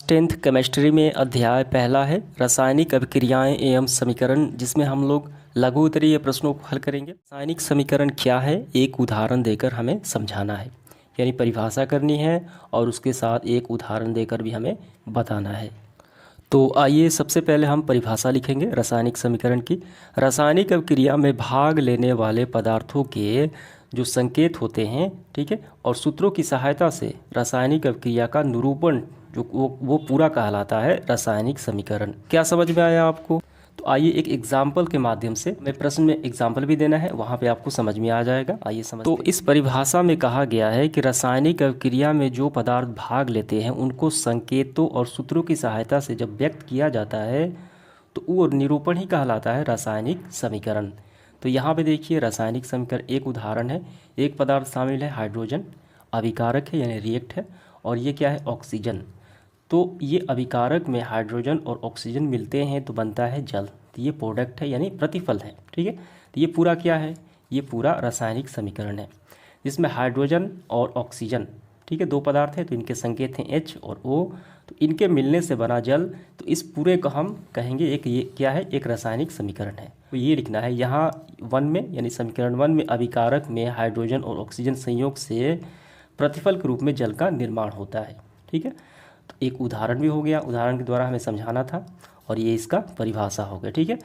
10th chemistry में अध्याय पहला है रासायनिक अभिक्रियाएं एवं समीकरण, जिसमें हम लोग लघु उत्तरीय प्रश्नों को हल करेंगे। रासायनिक समीकरण क्या है, एक उदाहरण देकर हमें समझाना है, यानी परिभाषा करनी है और उसके साथ एक उदाहरण देकर भी हमें बताना है। तो आइए सबसे पहले हम परिभाषा लिखेंगे रासायनिक समीकरण की। रासायनिक अभिक्रिया में भाग लेने वाले पदार्थों के जो संकेत होते हैं, ठीक है, और सूत्रों की सहायता से रासायनिक अभिक्रिया का निरूपण जो वो पूरा कहलाता है रासायनिक समीकरण। क्या समझ में आया आपको? तो आइए एक एग्जाम्पल के माध्यम से, मैं प्रश्न में एग्जाम्पल भी देना है, वहाँ पे आपको समझ में आ जाएगा। आइए समझ। तो इस परिभाषा में कहा गया है कि रासायनिक अभिक्रिया में जो पदार्थ भाग लेते हैं उनको संकेतों और सूत्रों की सहायता से जब व्यक्त किया जाता है तो वो निरूपण ही कहलाता है रासायनिक समीकरण। तो यहाँ पे देखिए रासायनिक समीकरण एक उदाहरण है। एक पदार्थ शामिल है हाइड्रोजन, अभिकारक है यानी रिएक्ट है, और ये क्या है, ऑक्सीजन। तो ये अभिकारक में हाइड्रोजन और ऑक्सीजन मिलते हैं तो बनता है जल। तो ये प्रोडक्ट है यानी प्रतिफल है, ठीक है। तो ये पूरा क्या है, ये पूरा रासायनिक समीकरण है जिसमें हाइड्रोजन और ऑक्सीजन, ठीक है, दो पदार्थ हैं तो इनके संकेत हैं H और O। तो इनके मिलने से बना जल। तो इस पूरे को हम कहेंगे एक, ये क्या है, एक रासायनिक समीकरण है। तो ये लिखना है यहाँ 1 में, यानी समीकरण 1 में अभिकारक में हाइड्रोजन और ऑक्सीजन संयोग से प्रतिफल के रूप में जल का निर्माण होता है, ठीक है। तो एक उदाहरण भी हो गया, उदाहरण के द्वारा हमें समझाना था, और ये इसका परिभाषा हो गया, ठीक है।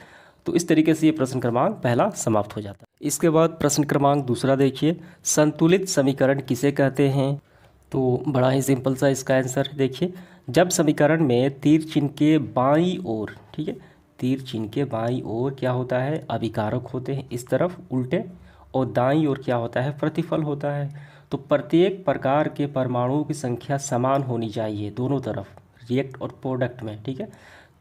तो इस तरीके से ये प्रश्न क्रमांक पहला समाप्त हो जाता है। इसके बाद प्रश्न क्रमांक दूसरा देखिए, संतुलित समीकरण किसे कहते हैं? तो बड़ा ही सिंपल सा इसका आंसर देखिए, जब समीकरण में तीर चिन्ह के बाईं ओर, ठीक है, तीर चिन्ह के बाईं ओर क्या होता है, अभिकारक होते हैं इस तरफ उल्टे, और दाईं ओर क्या होता है, प्रतिफल होता है। तो प्रत्येक प्रकार के परमाणुओं की संख्या समान होनी चाहिए दोनों तरफ, रिएक्ट और प्रोडक्ट में, ठीक है।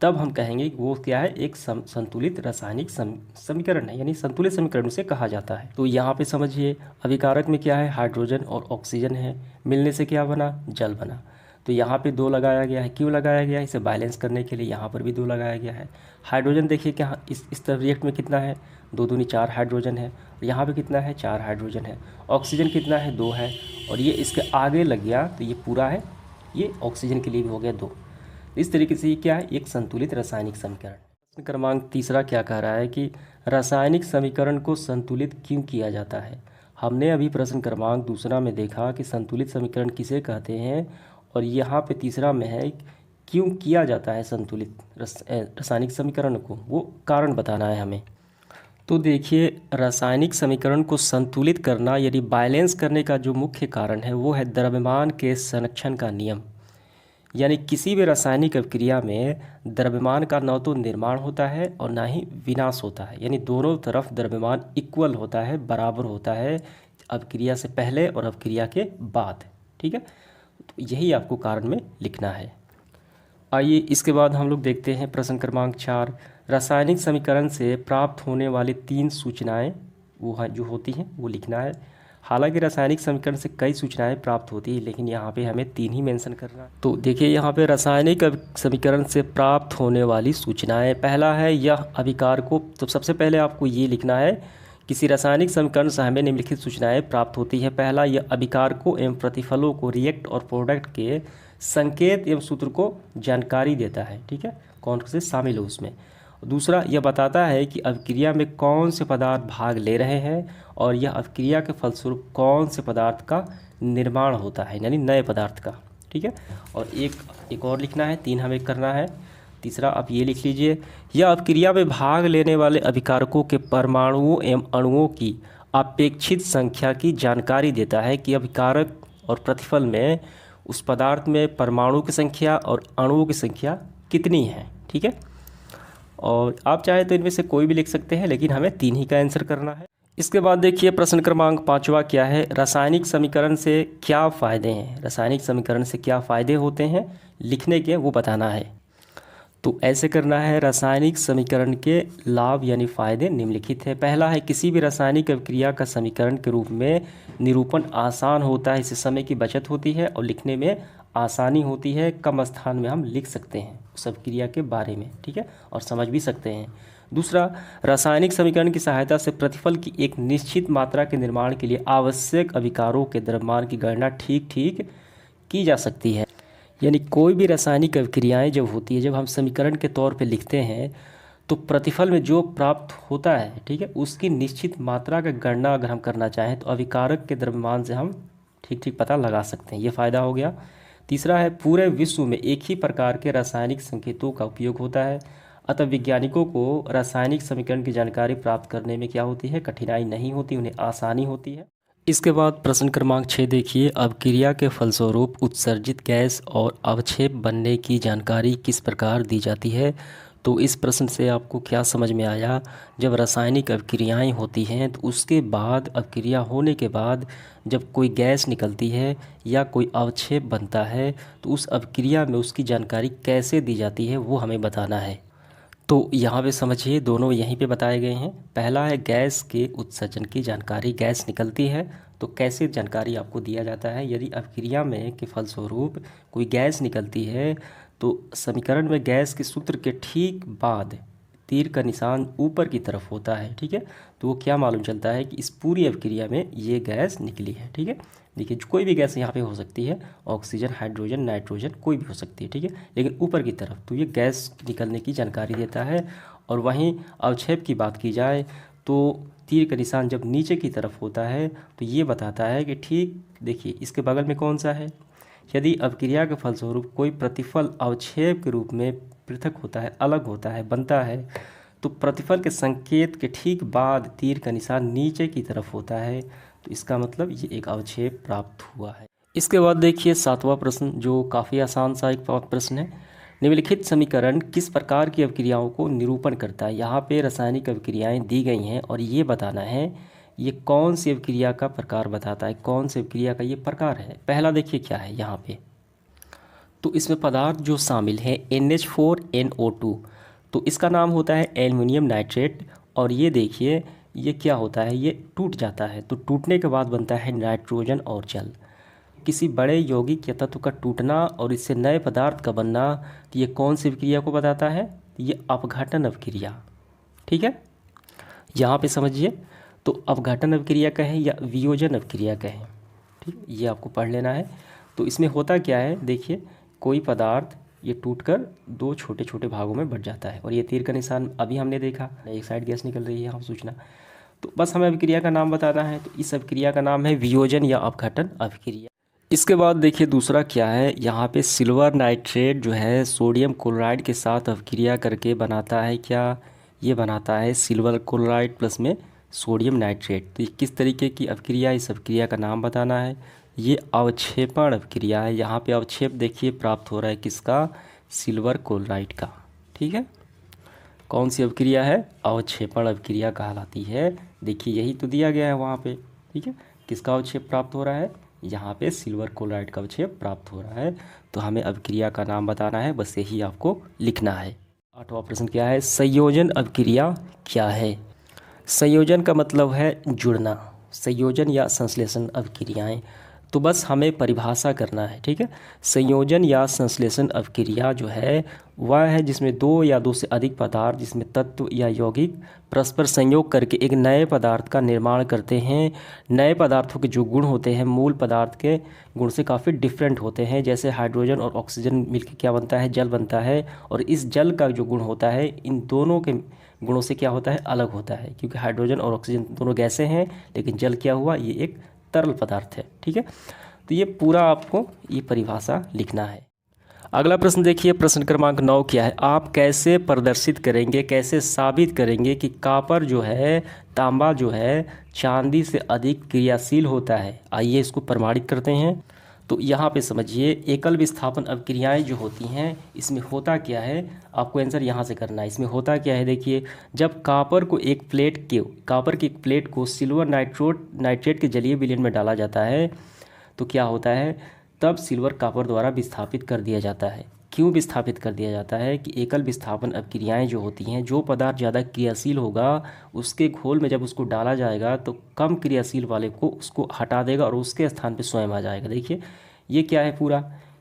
तब हम कहेंगे कि वो क्या है, एक संतुलित रासायनिक समीकरण है, यानी संतुलित समीकरण से कहा जाता है। तो यहाँ पे समझिए अभिकारक में क्या है, हाइड्रोजन और ऑक्सीजन है, मिलने से क्या बना, जल बना। तो यहाँ पे 2 लगाया गया है, क्यों लगाया गया है, इसे बैलेंस करने के लिए। यहाँ पर भी 2 लगाया गया है। हाइड्रोजन देखिए क्या इस तरफ रिएक्ट में कितना है, 2 दूनी 4 हाइड्रोजन है, और यहाँ पे कितना है, 4 हाइड्रोजन है। ऑक्सीजन कितना है, 2 है, और ये इसके आगे लग गया तो ये पूरा है, ये ऑक्सीजन के लिए भी हो गया 2। इस तरीके से ये क्या है, एक संतुलित रासायनिक समीकरण। प्रश्न क्रमांक तीसरा क्या कह रहा है कि रासायनिक समीकरण को संतुलित क्यों किया जाता है? हमने अभी प्रश्न क्रमांक दूसरा में देखा कि संतुलित समीकरण किसे कहते हैं, और यहाँ पे तीसरा में है क्यों किया जाता है संतुलित रासायनिक समीकरण को, वो कारण बताना है हमें। तो देखिए रासायनिक समीकरण को संतुलित करना यानी बैलेंस करने का जो मुख्य कारण है वो है द्रव्यमान के संरक्षण का नियम। यानी किसी भी रासायनिक अभिक्रिया में द्रव्यमान का न तो निर्माण होता है और ना ही विनाश होता है, यानी दोनों तरफ द्रव्यमान इक्वल होता है, बराबर होता है, अभिक्रिया से पहले और अभिक्रिया के बाद, ठीक है। तो यही आपको कारण में लिखना है। आइए इसके बाद हम लोग देखते हैं प्रश्न क्रमांक 4, रासायनिक समीकरण से प्राप्त होने वाली 3 सूचनाएं वो जो होती हैं वो लिखना है। हालांकि रासायनिक समीकरण से कई सूचनाएं प्राप्त होती है, लेकिन यहाँ पे हमें 3 ही मेंशन करना है। तो देखिए यहाँ पे रासायनिक समीकरण से प्राप्त होने वाली सूचनाएं, पहला है यह अभिकार को। तो सबसे पहले आपको ये लिखना है, किसी रासायनिक समीकरण से हमें निम्नलिखित सूचनाएं प्राप्त होती है। पहला, यह अभिकारकों एवं प्रतिफलों को, रिएक्ट और प्रोडक्ट के संकेत एवं सूत्र को जानकारी देता है, ठीक है, कौन से शामिल हो उसमें। दूसरा, यह बताता है कि अभिक्रिया में कौन से पदार्थ भाग ले रहे हैं और यह अभिक्रिया के फलस्वरूप कौन से पदार्थ का निर्माण होता है, यानी नए पदार्थ का, ठीक है। और एक और लिखना है, 3 हमें करना है। तीसरा आप ये लिख लीजिए, यह अभिक्रिया में भाग लेने वाले अभिकारकों के परमाणुओं एवं अणुओं की अपेक्षित संख्या की जानकारी देता है कि अभिकारक और प्रतिफल में उस पदार्थ में परमाणु की संख्या और अणुओं की संख्या कितनी है, ठीक है। और आप चाहे तो इनमें से कोई भी लिख सकते हैं, लेकिन हमें 3 ही का आंसर करना है। इसके बाद देखिए प्रश्न क्रमांक 5वां क्या है, रासायनिक समीकरण से क्या फ़ायदे हैं? रासायनिक समीकरण से क्या फ़ायदे होते हैं लिखने के, वो बताना है। तो ऐसे करना है, रासायनिक समीकरण के लाभ यानी फ़ायदे निम्नलिखित है। पहला है, किसी भी रासायनिक अभिक्रिया का समीकरण के रूप में निरूपण आसान होता है, इससे समय की बचत होती है और लिखने में आसानी होती है। कम स्थान में हम लिख सकते हैं उस अभिक्रिया के बारे में, ठीक है, और समझ भी सकते हैं। दूसरा, रासायनिक समीकरण की सहायता से प्रतिफल की एक निश्चित मात्रा के निर्माण के लिए आवश्यक अभिकारों के द्रव्यमान की गणना ठीक ठीक की जा सकती है। यानी कोई भी रासायनिक अभिक्रियाएं जब होती है, जब हम समीकरण के तौर पे लिखते हैं तो प्रतिफल में जो प्राप्त होता है, ठीक है, उसकी निश्चित मात्रा का गणना अगर हम करना चाहें तो अभिकारक के द्रव्यमान से हम ठीक ठीक पता लगा सकते हैं। ये फ़ायदा हो गया। तीसरा है पूरे विश्व में एक ही प्रकार के रासायनिक संकेतों का उपयोग होता है, अतः वैज्ञानिकों को रासायनिक समीकरण की जानकारी प्राप्त करने में क्या होती है, कठिनाई नहीं होती, उन्हें आसानी होती है। इसके बाद प्रश्न क्रमांक 6 देखिए, अभिक्रिया के फलस्वरूप उत्सर्जित गैस और अवक्षेप बनने की जानकारी किस प्रकार दी जाती है। तो इस प्रश्न से आपको क्या समझ में आया, जब रासायनिक अभिक्रियाएं होती हैं तो उसके बाद अभिक्रिया होने के बाद जब कोई गैस निकलती है या कोई अवक्षेप बनता है तो उस अभिक्रिया में उसकी जानकारी कैसे दी जाती है वो हमें बताना है। तो यहाँ पे समझिए दोनों यहीं पे बताए गए हैं। पहला है गैस के उत्सर्जन की जानकारी, गैस निकलती है तो कैसे जानकारी आपको दिया जाता है। यदि अभिक्रिया में के फलस्वरूप कोई गैस निकलती है तो समीकरण में गैस के सूत्र के ठीक बाद तीर का निशान ऊपर की तरफ होता है, ठीक है, तो वो क्या मालूम चलता है कि इस पूरी अभिक्रिया में ये गैस निकली है, ठीक है। देखिए कोई भी गैस यहाँ पे हो सकती है, ऑक्सीजन, हाइड्रोजन, नाइट्रोजन, कोई भी हो सकती है, ठीक है, लेकिन ऊपर की तरफ तो ये गैस निकलने की जानकारी देता है। और वहीं अवक्षेप की बात की जाए तो तीर का निशान जब नीचे की तरफ होता है तो ये बताता है कि ठीक देखिए इसके बगल में कौन सा है। यदि अभिक्रिया के फलस्वरूप कोई प्रतिफल अवक्षेप के रूप में पृथक होता है, अलग होता है, बनता है तो प्रतिफल के संकेत के ठीक बाद तीर का निशान नीचे की तरफ होता है, तो इसका मतलब ये एक अवक्षेप प्राप्त हुआ है। इसके बाद देखिए 7वां प्रश्न, जो काफ़ी आसान सा एक प्रश्न है। निम्नलिखित समीकरण किस प्रकार की अभिक्रियाओं को निरूपण करता है। यहाँ पे रासायनिक अभिक्रियाएं दी गई हैं और ये बताना है ये कौन सी अभिक्रिया का प्रकार बताता है, कौन सी अभिक्रिया का ये प्रकार है। पहला देखिए क्या है यहाँ पे, तो इसमें पदार्थ जो शामिल है NH4NO2, तो इसका नाम होता है एल्युमिनियम नाइट्रेट। और ये देखिए ये क्या होता है, ये टूट जाता है, तो टूटने के बाद बनता है नाइट्रोजन और जल। किसी बड़े यौगिक या तत्व का टूटना और इससे नए पदार्थ का बनना, तो ये कौन सी अभिक्रिया को बताता है, ये अपघटन अभिक्रिया, ठीक है। यहाँ पे समझिए तो अपघटन अभिक्रिया कहें या वियोजन अभिक्रिया कहें, ठीक, ये आपको पढ़ लेना है। तो इसमें होता क्या है, देखिए कोई पदार्थ ये टूटकर दो छोटे छोटे भागों में बट जाता है और ये तीर का निशान अभी हमने देखा, एक साइड गैस निकल रही है, हम सूचना। तो बस हमें अभिक्रिया का नाम बताना है, तो इस अभिक्रिया का नाम है वियोजन या अपघटन अभिक्रिया। इसके बाद देखिए दूसरा क्या है, यहाँ पे सिल्वर नाइट्रेट जो है सोडियम क्लोराइड के साथ अभिक्रिया करके बनाता है क्या, ये बनाता है सिल्वर क्लोराइड प्लस में सोडियम नाइट्रेट। तो ये किस तरीके की अभिक्रिया, इस अभिक्रिया का नाम बताना है। ये अवक्षेपण अभिक्रिया है। यहाँ पे अवक्षेप देखिए प्राप्त हो रहा है किसका, सिल्वर क्लोराइड का, ठीक है। कौन सी अभिक्रिया है, अवक्षेपण अभिक्रिया कहलाती है। देखिए यही तो दिया गया है वहाँ पे, ठीक है, किसका अवक्षेप प्राप्त हो रहा है, यहाँ पे सिल्वर क्लोराइड का अवक्षेप प्राप्त हो रहा है। तो हमें अभिक्रिया का नाम बताना है, बस यही आपको लिखना है। 8वां प्रश्न क्या है, संयोजन अभिक्रिया क्या है। संयोजन का मतलब है जुड़ना, संयोजन या संश्लेषण अभिक्रियाएं। तो बस हमें परिभाषा करना है, ठीक है। संयोजन या संश्लेषण अभिक्रिया जो है वह है जिसमें दो या दो से अधिक पदार्थ, जिसमें तत्व या यौगिक परस्पर संयोग करके एक नए पदार्थ का निर्माण करते हैं। नए पदार्थों के जो गुण होते हैं मूल पदार्थ के गुण से काफ़ी डिफरेंट होते हैं। जैसे हाइड्रोजन और ऑक्सीजन मिलकर क्या बनता है, जल बनता है, और इस जल का जो गुण होता है इन दोनों के गुणों से क्या होता है, अलग होता है। क्योंकि हाइड्रोजन और ऑक्सीजन दोनों गैसें हैं, लेकिन जल क्या हुआ, ये एक तरल पदार्थ है, ठीक है। तो ये पूरा आपको ये परिभाषा लिखना है। अगला प्रश्न देखिए, प्रश्न क्रमांक 9 क्या है, आप कैसे प्रदर्शित करेंगे, कैसे साबित करेंगे कि कॉपर जो है, तांबा जो है चांदी से अधिक क्रियाशील होता है। आइए इसको प्रमाणित करते हैं। तो यहाँ पे समझिए एकल विस्थापन अभिक्रियाएं जो होती हैं इसमें होता क्या है, आपको आंसर यहाँ से करना है। इसमें होता क्या है, देखिए जब कॉपर की एक प्लेट को सिल्वर नाइट्रेट के जलीय विलयन में डाला जाता है तो क्या होता है, तब सिल्वर कॉपर द्वारा विस्थापित कर दिया जाता है। क्यों विस्थापित कर दिया जाता है कि एकल विस्थापन अभिक्रियाएं जो होती हैं, जो पदार्थ ज़्यादा क्रियाशील होगा उसके घोल में जब उसको डाला जाएगा तो कम क्रियाशील वाले को उसको हटा देगा और उसके स्थान पे स्वयं आ जाएगा। देखिए ये क्या है,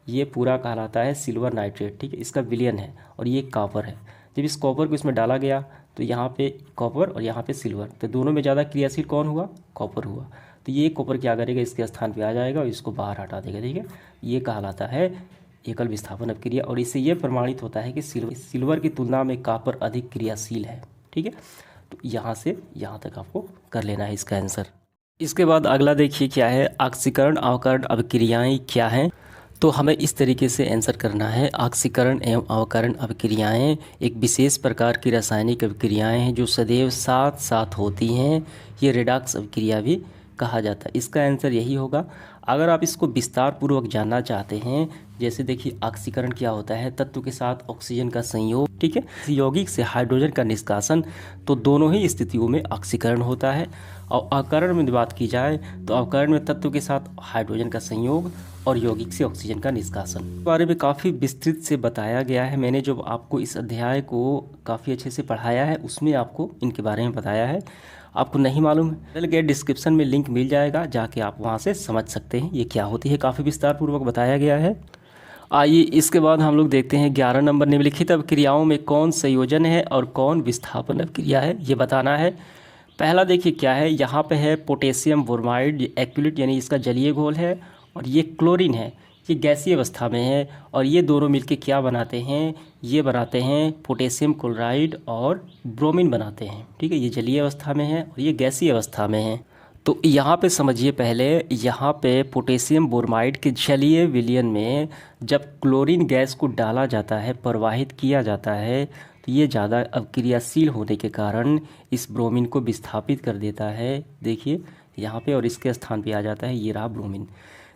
ये पूरा कहलाता है सिल्वर नाइट्रेट, ठीक है, इसका विलयन है, और ये कॉपर है। जब इस कॉपर को इसमें डाला गया तो यहाँ पे कॉपर और यहाँ पे सिल्वर, तो दोनों में ज़्यादा क्रियाशील कौन हुआ, कॉपर हुआ। तो ये कॉपर क्या करेगा, इसके स्थान पे आ जाएगा और इसको बाहर हटा देगा, ठीक है। ये कहलाता है एकल विस्थापन अभिक्रिया, और इससे यह प्रमाणित होता है कि सिल्वर की तुलना में कॉपर अधिक क्रियाशील है। ठीक है, तो यहाँ से यहाँ तक आपको कर लेना है इसका आंसर। इसके बाद अगला देखिए क्या है, ऑक्सीकरण अवकरण अभिक्रियाएं क्या हैं। तो हमें इस तरीके से आंसर करना है, ऑक्सीकरण एवं अवकरण अभिक्रियाएं एक विशेष प्रकार की रासायनिक अभिक्रियाएं हैं जो सदैव साथ साथ होती हैं। ये रेडॉक्स अभिक्रिया भी कहा जाता है। इसका आंसर यही होगा। अगर आप इसको विस्तार पूर्वक जानना चाहते हैं, जैसे देखिए ऑक्सीकरण क्या होता है, तत्व के साथ ऑक्सीजन का संयोग, ठीक है, यौगिक से हाइड्रोजन का निष्कासन, तो दोनों ही स्थितियों में ऑक्सीकरण होता है। और अवकरण में बात की जाए तो अवकरण में तत्व के साथ हाइड्रोजन का संयोग और यौगिक से ऑक्सीजन का निष्कासन। इस बारे में काफ़ी विस्तृत से बताया गया है। मैंने जो आपको इस अध्याय को काफ़ी अच्छे से पढ़ाया है उसमें आपको इनके बारे में बताया है। आपको नहीं मालूम है, चल गए डिस्क्रिप्शन में लिंक मिल जाएगा, जाके आप वहाँ से समझ सकते हैं ये क्या होती है। काफ़ी विस्तार पूर्वक बताया गया है। आइए इसके बाद हम लोग देखते हैं 11 नंबर, निम्नलिखित अभिक्रियाओं में कौन संयोजन है और कौन विस्थापन अभिक्रिया है, ये बताना है। पहला देखिए क्या है, यहाँ पे है पोटेशियम ब्रोमाइड एक्विलिट, यानी इसका जलीय घोल है, और ये क्लोरीन है, ये गैसीय अवस्था में है, और ये दोनों मिलके क्या बनाते हैं, ये बनाते हैं पोटेशियम क्लोराइड और ब्रोमीन बनाते हैं। ठीक है, ये जलीय अवस्था में है और ये गैसीय अवस्था में है। तो यहाँ पे समझिए पहले, यहाँ पे पोटेशियम ब्रोमाइड के जलीय विलयन में जब क्लोरीन गैस को डाला जाता है, प्रवाहित किया जाता है, तो ये ज़्यादा अभिक्रियाशील होने के कारण इस ब्रोमीन को विस्थापित कर देता है। देखिए यहाँ पे, और इसके स्थान पे आ जाता है ये रहा ब्रोमीन।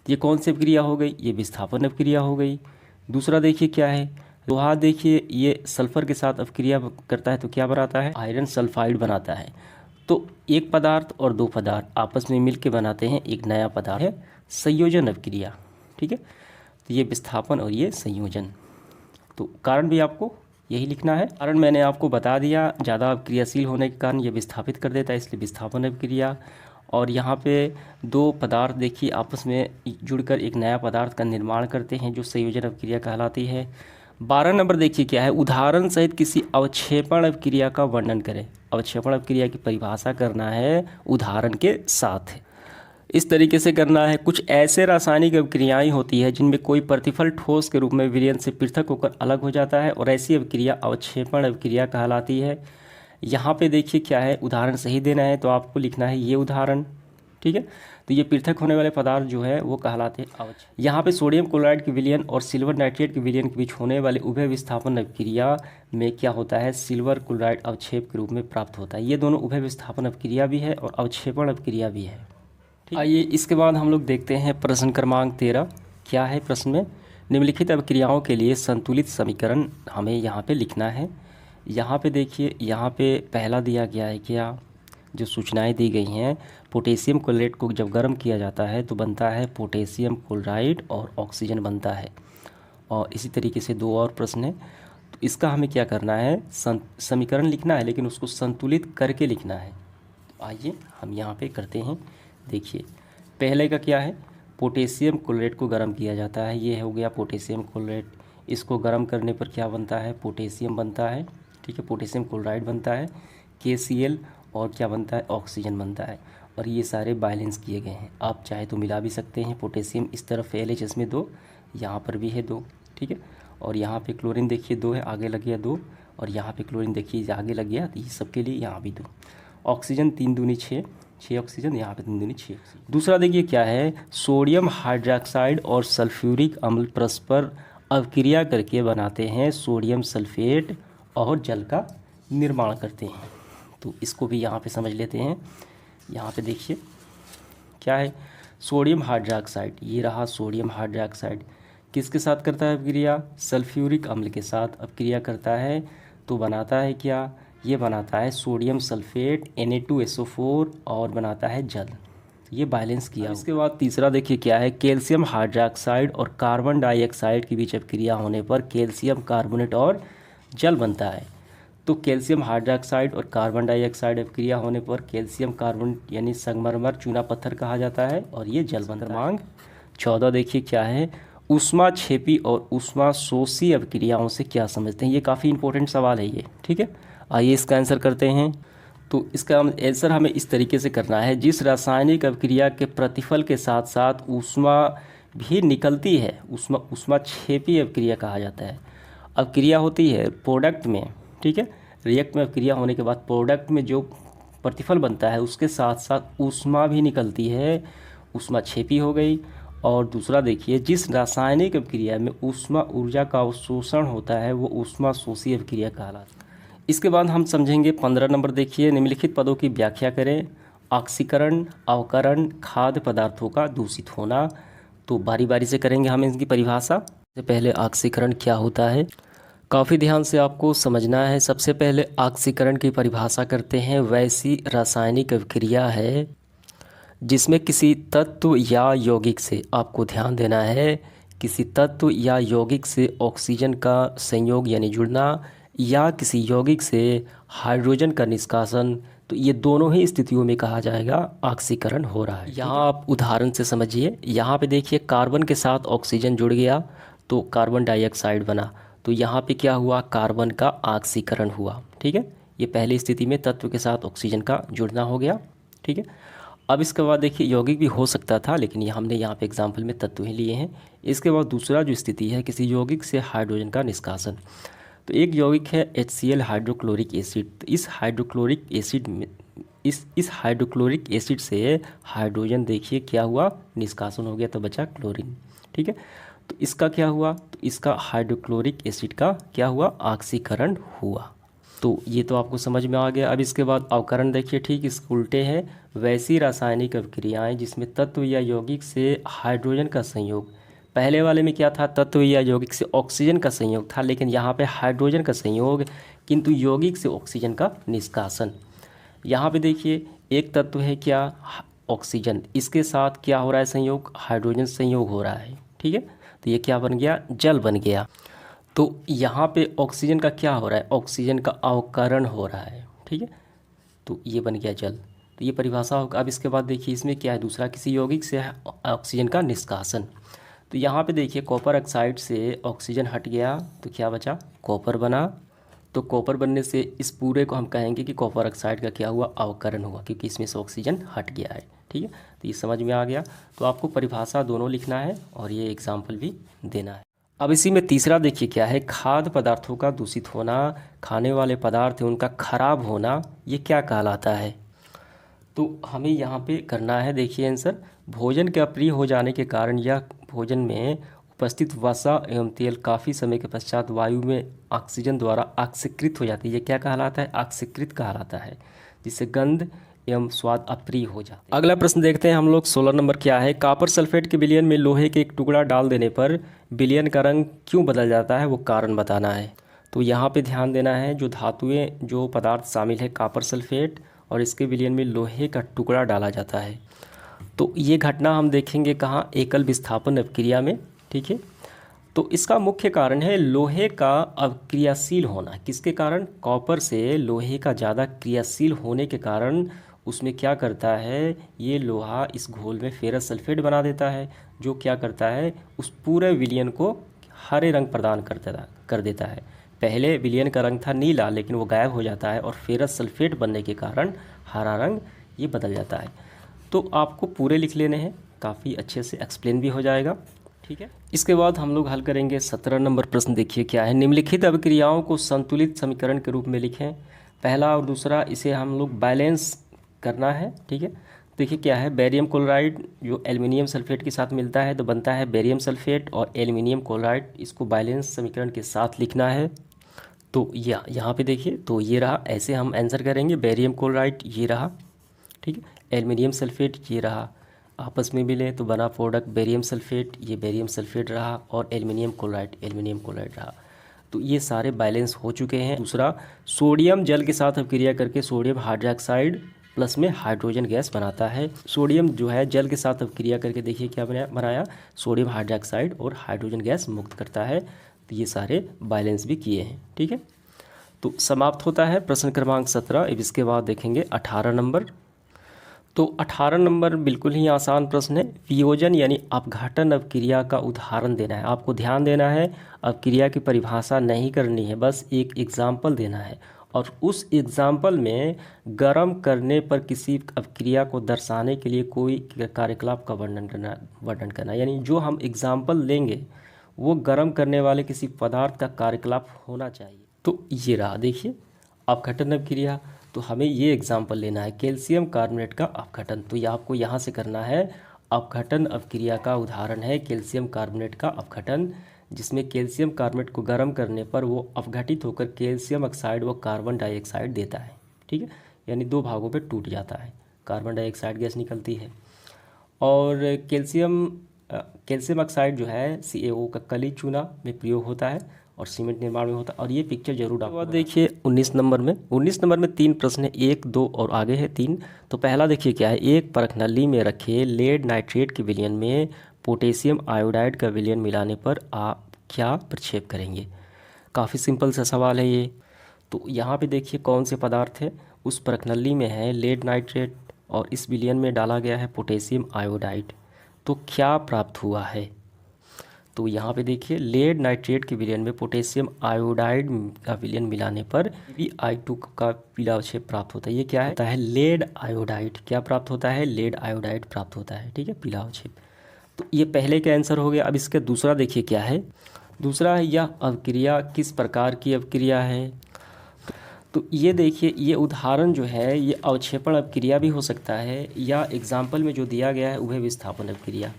ये कौन सी अभिक्रिया हो गई, ये विस्थापन अभिक्रिया हो गई। दूसरा देखिए क्या है, लोहा देखिए ये सल्फर के साथ अभिक्रिया करता है तो क्या बनाता है, आयरन सल्फाइड बनाता है। तो एक पदार्थ और दो पदार्थ आपस में मिलकर बनाते हैं एक नया पदार्थ है, संयोजन अभिक्रिया। ठीक है, तो ये विस्थापन और ये संयोजन। तो कारण भी आपको यही लिखना है। कारण मैंने आपको बता दिया, ज़्यादा क्रियाशील होने के कारण ये विस्थापित कर देता है, इसलिए विस्थापन अभिक्रिया। और यहाँ पे दो पदार्थ देखिए आपस में जुड़कर एक नया पदार्थ का निर्माण करते हैं जो संयोजन अभिक्रिया कहलाती है। 12 नंबर देखिए क्या है, उदाहरण सहित किसी अवक्षेपण अभिक्रिया का वर्णन करें। अवक्षेपण अभिक्रिया की परिभाषा करना है उदाहरण के साथ। इस तरीके से करना है, कुछ ऐसे रासायनिक अभिक्रियाएं होती है जिनमें कोई प्रतिफल ठोस के रूप में विलयन से पृथक होकर अलग हो जाता है, और ऐसी अभिक्रिया अवक्षेपण अभिक्रिया कहलाती है। यहाँ पे देखिए क्या है, उदाहरण सही देना है तो आपको लिखना है ये उदाहरण। ठीक है, तो ये पृथक होने वाले पदार्थ जो है वो कहलाते हैं अवक्षेप। यहाँ पे सोडियम क्लोराइड के विलयन और सिल्वर नाइट्रेट के विलयन के बीच होने वाले उभय विस्थापन अभिक्रिया में क्या होता है, सिल्वर क्लोराइड अवक्षेप के रूप में प्राप्त होता है। ये दोनों उभय विस्थापन अभिक्रिया भी है और अवक्षेपण अभिक्रिया भी है। आइए इसके बाद हम लोग देखते हैं प्रश्न क्रमांक 13 क्या है। प्रश्न में निम्नलिखित अभिक्रियाओं के लिए संतुलित समीकरण हमें यहाँ पे लिखना है। यहाँ पे देखिए, यहाँ पे पहला दिया गया है क्या, जो सूचनाएं दी गई हैं, पोटेशियम क्लोराइड को जब गर्म किया जाता है तो बनता है पोटेशियम क्लोराइड और ऑक्सीजन बनता है। और इसी तरीके से दो और प्रश्न है, तो इसका हमें क्या करना है, समीकरण लिखना है, लेकिन उसको संतुलित करके लिखना है। तो आइए हम यहाँ पे करते हैं। देखिए पहले का क्या है, पोटेशियम क्लोराइड को गर्म किया जाता है, ये हो गया पोटेशियम क्लोराइड। इसको गर्म करने पर क्या बनता है, पोटेशियम बनता है। ठीक है, पोटेशियम क्लोराइड बनता है, KCl, और क्या बनता है, ऑक्सीजन बनता है। और ये सारे बैलेंस किए गए हैं, आप चाहे तो मिला भी सकते हैं। पोटेशियम इस तरफ LH इसमें 2, यहाँ पर भी है 2। ठीक है, और यहाँ पे क्लोरीन देखिए 2 है, आगे लग गया 2, और यहाँ पे क्लोरीन देखिए आगे लग गया, तो ये सबके लिए यहाँ भी 2। ऑक्सीजन 3 दूनी 6 ऑक्सीजन, यहाँ पे 3 दूनी 6 ऑक्सीजन। दूसरा देखिए क्या है, सोडियम हाइड्रोक्साइड और सल्फ्यूरिक अम्ल परस्पर अभिक्रिया करके बनाते हैं सोडियम सल्फेट और जल का निर्माण करते हैं। तो इसको भी यहाँ पे समझ लेते हैं। यहाँ पे देखिए क्या है, सोडियम हाइड्रोक्साइड, ये रहा सोडियम हाइड्रोक्साइड, किसके साथ करता है अभिक्रिया, सल्फ्यूरिक अम्ल के साथ अभिक्रिया करता है। तो बनाता है क्या, ये बनाता है सोडियम सल्फेट Na2SO4 और बनाता है जल। ये बैलेंस किया। इसके बाद तीसरा देखिए क्या है, कैल्शियम हाइड्रोक्साइड और कार्बन डाइऑक्साइड के बीच अभिक्रिया होने पर कैल्शियम कार्बोनेट और जल बनता है। तो कैल्शियम हाइड्रोक्साइड और कार्बन डाइऑक्साइड अभिक्रिया होने पर कैल्शियम कार्बोनेट यानी संगमरमर चूना पत्थर कहा जाता है, और ये जल बनता है। क्रमांक 14 देखिए क्या है, ऊष्माक्षेपी और ऊष्माशोषी अभिक्रियाओं से क्या समझते हैं। ये काफ़ी इंपॉर्टेंट सवाल है ये। ठीक है, आइए इसका आंसर करते हैं। तो इसका आंसर हमें इस तरीके से करना है, जिस रासायनिक अभिक्रिया के प्रतिफल के साथ साथ ऊष्मा भी निकलती है ऊष्माक्षेपी अभिक्रिया कहा जाता है। अभिक्रिया होती है प्रोडक्ट में, ठीक है, रिएक्ट में अभिक्रिया होने के बाद प्रोडक्ट में जो प्रतिफल बनता है उसके साथ साथ ऊष्मा भी निकलती है, ऊष्माक्षेपी हो गई। और दूसरा देखिए, जिस रासायनिक अभिक्रिया में ऊष्मा ऊर्जा का अवशोषण होता है वो ऊष्मा शोषी अभिक्रिया कहलाती है। इसके बाद हम समझेंगे 15 नंबर। देखिए, निम्नलिखित पदों की व्याख्या करें। ऑक्सीकरण, अवकरण, खाद्य पदार्थों का दूषित होना। तो बारी बारी से करेंगे हम इसकी परिभाषा। सबसे पहले ऑक्सीकरण क्या होता है, काफ़ी ध्यान से आपको समझना है। सबसे पहले ऑक्सीकरण की परिभाषा करते हैं। वैसी रासायनिक अभिक्रिया है जिसमें किसी तत्व या यौगिक से, आपको ध्यान देना है, किसी तत्व या यौगिक से ऑक्सीजन का संयोग यानी जुड़ना या किसी यौगिक से हाइड्रोजन का निष्कासन, तो ये दोनों ही स्थितियों में कहा जाएगा ऑक्सीकरण हो रहा है। यहाँ आप उदाहरण से समझिए। यहाँ पे देखिए, कार्बन के साथ ऑक्सीजन जुड़ गया तो कार्बन डाइऑक्साइड बना, तो यहाँ पे क्या हुआ, कार्बन का ऑक्सीकरण हुआ। ठीक है, ये पहली स्थिति में तत्व के साथ ऑक्सीजन का जुड़ना हो गया। ठीक है, अब इसके बाद देखिए, यौगिक भी हो सकता था लेकिन ये हमने यहाँ पे एग्जाम्पल में तत्व ही लिए हैं। इसके बाद दूसरा जो स्थिति है, किसी यौगिक से हाइड्रोजन का निष्कासन। तो एक यौगिक है HCl हाइड्रोक्लोरिक एसिड। तो इस हाइड्रोक्लोरिक एसिड में इस हाइड्रोक्लोरिक एसिड से हाइड्रोजन देखिए क्या हुआ, निष्कासन हो गया तो बचा क्लोरीन। ठीक है, तो इसका क्या हुआ, तो इसका हाइड्रोक्लोरिक एसिड का क्या हुआ, ऑक्सीकरण हुआ। तो ये तो आपको समझ में आ गया। अब इसके बाद अवकरण देखिए, ठीक इसके उल्टे है। वैसी रासायनिक अभिक्रियाएं जिसमें तत्व या यौगिक से हाइड्रोजन का संयोग, पहले वाले में क्या था, तत्व या यौगिक से ऑक्सीजन का संयोग था, लेकिन यहाँ पे हाइड्रोजन का संयोग किंतु यौगिक से ऑक्सीजन का निष्कासन। यहाँ पे देखिए, एक तत्व है क्या, ऑक्सीजन, इसके साथ क्या हो रहा है संयोग, हाइड्रोजन संयोग हो रहा है। ठीक है, तो ये क्या बन गया, जल बन गया। तो यहाँ पे ऑक्सीजन का क्या हो रहा है, ऑक्सीजन का अवकरण हो रहा है। ठीक है, तो ये बन गया जल। तो ये परिभाषा होगा। अब इसके बाद देखिए, इसमें क्या है, दूसरा किसी यौगिक से ऑक्सीजन का निष्कासन। तो यहाँ पे देखिए, कॉपर ऑक्साइड से ऑक्सीजन हट गया तो क्या बचा, कॉपर बना। तो कॉपर बनने से इस पूरे को हम कहेंगे कि कॉपर ऑक्साइड का क्या हुआ, अवकरण हुआ, क्योंकि इसमें से ऑक्सीजन हट गया है। ठीक है, तो ये समझ में आ गया। तो आपको परिभाषा दोनों लिखना है और ये एग्जाम्पल भी देना है। अब इसी में तीसरा देखिए क्या है, खाद्य पदार्थों का दूषित होना। खाने वाले पदार्थ हैं उनका खराब होना, ये क्या कहलाता है। तो हमें यहाँ पे करना है, देखिए आंसर, भोजन के अप्रिय हो जाने के कारण या भोजन में उपस्थित वसा एवं तेल काफ़ी समय के पश्चात वायु में ऑक्सीजन द्वारा ऑक्सीकृत हो जाती है, ये क्या कहलाता है, ऑक्सीकृत कहलाता है, जिससे गंध एवं स्वाद अप्रिय हो जाता है। अगला प्रश्न देखते हैं हम लोग। 16 नंबर क्या है, कॉपर सल्फेट के विलयन में लोहे के एक टुकड़ा डाल देने पर विलयन का रंग क्यों बदल जाता है, वो कारण बताना है। तो यहाँ पे ध्यान देना है, जो धातुएं, जो पदार्थ शामिल है कॉपर सल्फेट, और इसके विलयन में लोहे का टुकड़ा डाला जाता है। तो ये घटना हम देखेंगे कहाँ, एकल विस्थापन अभिक्रिया में। ठीक है, तो इसका मुख्य कारण है लोहे का अक्रियाशील होना। किसके कारण, कॉपर से लोहे का ज़्यादा क्रियाशील होने के कारण उसमें क्या करता है, ये लोहा इस घोल में फेरस सल्फेट बना देता है, जो क्या करता है, उस पूरे विलयन को हरे रंग प्रदान कर देता है। पहले विलयन का रंग था नीला, लेकिन वो गायब हो जाता है और फेरस सल्फेट बनने के कारण हरा रंग ये बदल जाता है। तो आपको पूरे लिख लेने हैं, काफ़ी अच्छे से एक्सप्लेन भी हो जाएगा। ठीक है, इसके बाद हम लोग हल करेंगे 17 नंबर प्रश्न। देखिए क्या है, निम्नलिखित अभिक्रियाओं को संतुलित समीकरण के रूप में लिखें। पहला और दूसरा, इसे हम लोग बैलेंस करना है। ठीक है, देखिए क्या है, बेरियम क्लोराइड जो एल्युमिनियम सल्फेट के साथ मिलता है तो बनता है बेरियम सल्फेट, और एल्युमिनियम क्लोराइड, इसको बैलेंस समीकरण के साथ लिखना है। तो यहाँ पे देखिए, तो ये रहा, ऐसे हम आंसर करेंगे, बेरियम क्लोराइड ये रहा, ठीक है, एल्युमिनियम सल्फेट ये रहा, आपस में मिले तो बना प्रोडक्ट बेरियम सल्फेट, ये बेरियम सल्फेट रहा, और एल्युमिनियम क्लोराइड रहा। तो ये सारे बैलेंस हो चुके हैं। दूसरा, सोडियम जल के साथ अभिक्रिया करके सोडियम हाइड्रोक्साइड प्लस में हाइड्रोजन गैस बनाता है। सोडियम जो है जल के साथ अभिक्रिया करके देखिए क्या बनाया, सोडियम हाइड्रोक्साइड और हाइड्रोजन गैस मुक्त करता है। तो ये सारे बैलेंस भी किए हैं। ठीक है, तो समाप्त होता है प्रश्न क्रमांक 17। अब इसके बाद देखेंगे 18 नंबर। तो 18 नंबर बिल्कुल ही आसान प्रश्न है। वियोजन यानी अपघटन अभिक्रिया का उदाहरण देना है। आपको ध्यान देना है, अभिक्रिया की परिभाषा नहीं करनी है, बस एक एग्जाम्पल देना है और उस एग्जाम्पल में गर्म करने पर किसी अपक्रिया को दर्शाने के लिए कोई कार्यकलाप का वर्णन करना, यानी जो हम एग्जाम्पल लेंगे वो गर्म करने वाले किसी पदार्थ का कार्यकलाप होना चाहिए। तो ये रहा, देखिए अपघटन अपक्रिया। तो हमें ये एग्जाम्पल लेना है कैल्शियम कार्बोनेट का अपघटन। तो ये आपको यहाँ से करना है। अपघटन अपक्रिया का उदाहरण है कैल्शियम कार्बोनेट का अपघटन, जिसमें कैल्शियम कार्बोनेट को गर्म करने पर वो अपघटित होकर कैल्शियम ऑक्साइड व कार्बन डाइऑक्साइड देता है। ठीक है, यानी दो भागों पे टूट जाता है, कार्बन डाइऑक्साइड गैस निकलती है। और कैल्शियम ऑक्साइड जो है CaO का कली चूना में प्रयोग होता है और सीमेंट निर्माण में होता है। और ये पिक्चर जरूर आप देखिए 19 नंबर में 3 प्रश्न है, 1, 2 और आगे है 3। तो पहला देखिए क्या है, एक परखनली में रखे लेड नाइट्रेट के विलयन में पोटेशियम आयोडाइड का विलयन मिलाने पर आप क्या प्रक्षेप करेंगे। काफ़ी सिंपल सा सवाल है ये। तो यहाँ पे देखिए कौन से पदार्थ है, उस परखनली में है लेड नाइट्रेट और इस विलयन में डाला गया है पोटेशियम आयोडाइड। तो क्या प्राप्त हुआ है, तो यहाँ पे देखिए लेड नाइट्रेट के विलयन में पोटेशियम आयोडाइड का विलयन मिलाने पर PbI2 का पीला अवक्षेप प्राप्त होता है। ये क्या है लेड आयोडाइड। क्या प्राप्त होता है, लेड आयोडाइड प्राप्त होता है। ठीक है, पीला अवक्षेप। तो ये पहले का आंसर हो गया। अब इसका दूसरा देखिए क्या है, दूसरा है यह अवक्रिया किस प्रकार की अवक्रिया है। तो ये देखिए ये उदाहरण जो है ये अवक्षेपण अवक्रिया भी हो सकता है, या एग्जाम्पल में जो दिया गया है उभय विस्थापन अवक्रिया।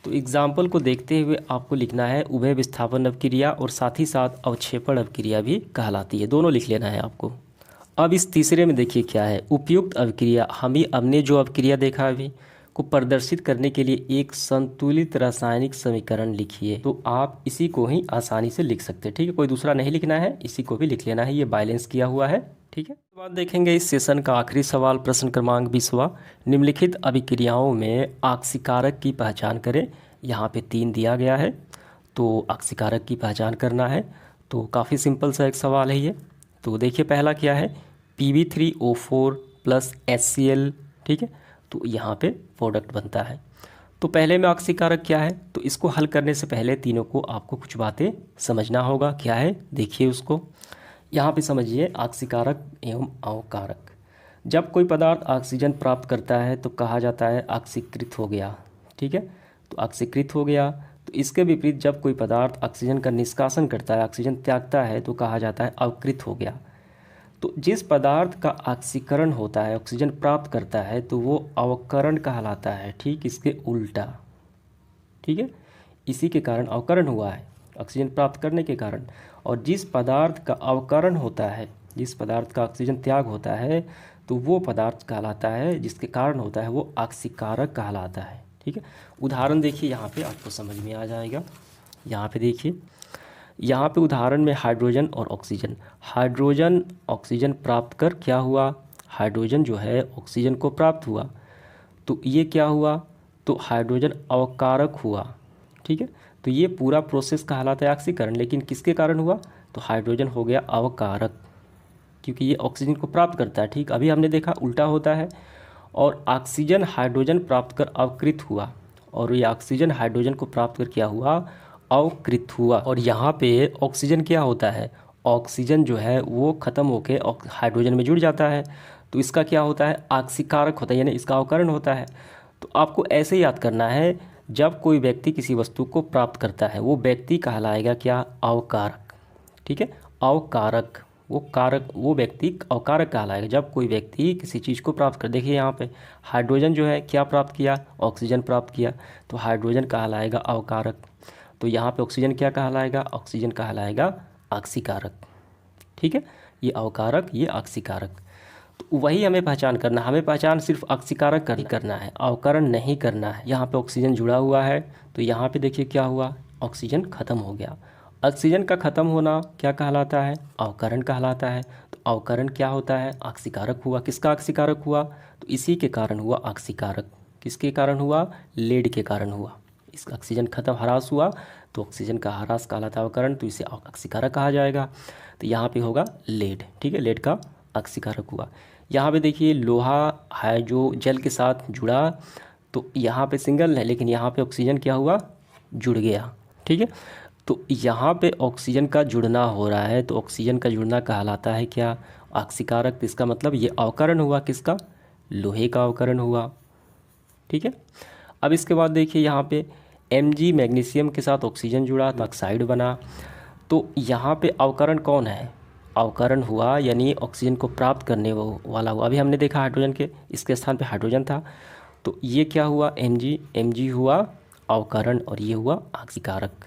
तो एग्जाम्पल को देखते हुए आपको लिखना है उभय विस्थापन अवक्रिया और साथ ही साथ अवक्षेपण अवक्रिया भी कहलाती है, दोनों लिख लेना है आपको। अब इस तीसरे में देखिए क्या है, उपयुक्त अवक्रिया। हमने जो अवक्रिया देखा अभी को प्रदर्शित करने के लिए एक संतुलित रासायनिक समीकरण लिखिए। तो आप इसी को ही आसानी से लिख सकते हैं। ठीक है, कोई दूसरा नहीं लिखना है, इसी को भी लिख लेना है, ये बैलेंस किया हुआ है। ठीक है, उसके बाद देखेंगे इस सेशन का आखिरी सवाल, प्रश्न क्रमांक 20वां। निम्नलिखित अभिक्रियाओं में आक्सीकारक की पहचान करें। यहाँ पे 3 दिया गया है, तो आक्सीकारक की पहचान करना है। तो काफ़ी सिंपल सा एक सवाल है ये। तो देखिए पहला क्या है, Pb3O4 प्लस HCl। ठीक है, तो यहाँ पे प्रोडक्ट बनता है। तो पहले में आक्सीकारक क्या है, तो इसको हल करने से पहले तीनों को आपको कुछ बातें समझना होगा। क्या है देखिए उसको, यहाँ पे समझिए आक्सीकारक एवं अवकारक। जब कोई पदार्थ ऑक्सीजन प्राप्त करता है तो कहा जाता है ऑक्सीकृत हो गया। ठीक है, तो ऑक्सीकृत हो गया। तो इसके विपरीत जब कोई पदार्थ ऑक्सीजन का निष्कासन करता है, ऑक्सीजन त्यागता है, तो कहा जाता है अवकृत हो गया। तो जिस पदार्थ का ऑक्सीकरण होता है, ऑक्सीजन प्राप्त करता है, तो वो अवकरण कहलाता है। ठीक इसके उल्टा। ठीक है, इसी के कारण अवकरण हुआ है, ऑक्सीजन प्राप्त करने के कारण। और जिस पदार्थ का अवकरण होता है, जिस पदार्थ का ऑक्सीजन त्याग होता है, तो वो पदार्थ कहलाता है, जिसके कारण होता है वो आक्सीकारक कहलाता है। ठीक है, उदाहरण देखिए यहाँ पे आपको समझ में आ जाएगा। यहाँ पे देखिए, यहाँ पे उदाहरण में हाइड्रोजन और ऑक्सीजन। हाइड्रोजन ऑक्सीजन प्राप्त कर क्या हुआ, हाइड्रोजन जो है ऑक्सीजन को प्राप्त हुआ, तो ये क्या हुआ, तो हाइड्रोजन अवकारक हुआ। ठीक है, तो ये पूरा प्रोसेस कहलाता है ऑक्सीकरण, लेकिन किसके कारण हुआ, तो हाइड्रोजन हो गया अवकारक, क्योंकि ये ऑक्सीजन को प्राप्त करता है। ठीक, अभी हमने देखा उल्टा होता है। और ऑक्सीजन हाइड्रोजन प्राप्त कर अवकृत हुआ, और ये ऑक्सीजन हाइड्रोजन को प्राप्त कर क्या हुआ, अवकृत हुआ। और यहाँ पे ऑक्सीजन क्या होता है, ऑक्सीजन जो है वो ख़त्म होकर हाइड्रोजन में जुड़ जाता है, तो इसका क्या होता है, आक्सीकारक होता है, यानी इसका अवकरण होता है। तो आपको ऐसे याद करना है, जब कोई व्यक्ति किसी वस्तु को प्राप्त करता है वो व्यक्ति कहलाएगा क्या, अवकारक। ठीक है, अवकारक, वो व्यक्ति अवकारक कहलाएगा जब कोई व्यक्ति किसी चीज़ को प्राप्त कर। देखिए यहाँ पे हाइड्रोजन जो है क्या प्राप्त किया, ऑक्सीजन प्राप्त किया, तो हाइड्रोजन कहलाएगा अवकारक। तो यहाँ पे ऑक्सीजन क्या कहलाएगा, ऑक्सीजन कहलाएगा आक्सीकारक। ठीक है, ये अवकारक, ये आक्सीकारक। तो वही हमें पहचान करना, हमें पहचान सिर्फ आक्सीकारक करना है, अवकरण नहीं करना है। यहाँ पे ऑक्सीजन जुड़ा हुआ है, तो यहाँ पे देखिए क्या हुआ, ऑक्सीजन खत्म हो गया। ऑक्सीजन का खत्म होना क्या कहलाता है, अवकरण कहलाता है। तो अवकरण क्या होता है, आक्सीकारक हुआ। किसका आक्सीकारक हुआ, तो इसी के कारण हुआ आक्सीकारक। किसके कारण हुआ, लेड के कारण हुआ। इसका ऑक्सीजन खत्म, ह्रास हुआ, तो ऑक्सीजन का ह्रास कहलाता है अवकरण, तो इसे आक्सीकारक कहा जाएगा। तो यहाँ पे होगा लेड। ठीक है, लेड का आक्सीकारक हुआ। यहाँ पे देखिए लोहा है जो जल के साथ जुड़ा, तो यहाँ पे सिंगल है, लेकिन यहाँ पे ऑक्सीजन क्या हुआ, जुड़ गया। ठीक है, तो यहाँ पे ऑक्सीजन का जुड़ना हो रहा है, तो ऑक्सीजन का जुड़ना कहलाता है क्या, ऑक्सीकारक। तो इसका मतलब ये अवकरण हुआ किसका, लोहे का अवकरण हुआ। ठीक है। अब इसके बाद देखिए यहाँ पे Mg मैग्नीशियम के साथ ऑक्सीजन जुड़ा तो ऑक्साइड बना। तो यहाँ पे अवकरण कौन है, अवकरण हुआ यानी ऑक्सीजन को प्राप्त करने वो वाला हुआ। अभी हमने देखा हाइड्रोजन के इसके स्थान पे हाइड्रोजन था, तो ये क्या हुआ, Mg हुआ अवकरण और ये हुआ ऑक्सीकारक।